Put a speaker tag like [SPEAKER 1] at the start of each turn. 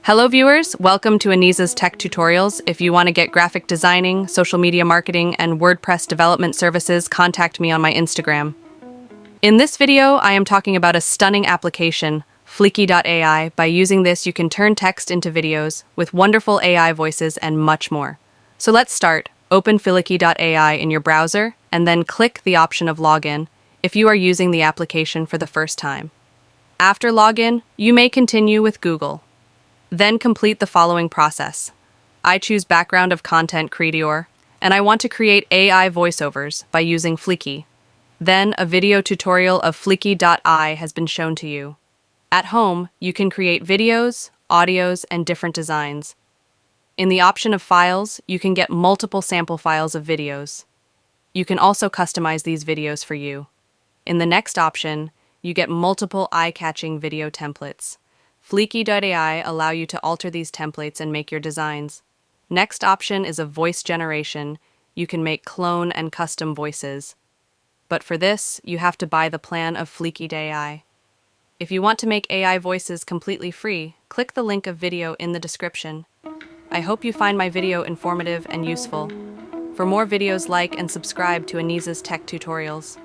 [SPEAKER 1] Hello viewers, welcome to Aneeza's Tech Tutorials. If you want to get graphic designing, social media marketing, and WordPress development services, contact me on my Instagram. In this video, I am talking about a stunning application, Fliki.ai. By using this, you can turn text into videos with wonderful AI voices and much more. So let's start. Open Fliki.ai in your browser and then click the option of Login if you are using the application for the first time. After login, you may continue with Google. Then complete the following process. I choose background of content creator, and I want to create AI voiceovers by using Fliki. Then a video tutorial of Fliki.ai has been shown to you. At home, you can create videos, audios, and different designs. In the option of files, you can get multiple sample files of videos. You can also customize these videos for you. In the next option, you get multiple eye-catching video templates. Fliki.ai allow you to alter these templates and make your designs. Next option is a voice generation. You can make clone and custom voices. But for this, you have to buy the plan of Fliki.ai. If you want to make AI voices completely free, click the link of video in the description. I hope you find my video informative and useful. For more videos, like and subscribe to Aneeza's Tech Tutorials.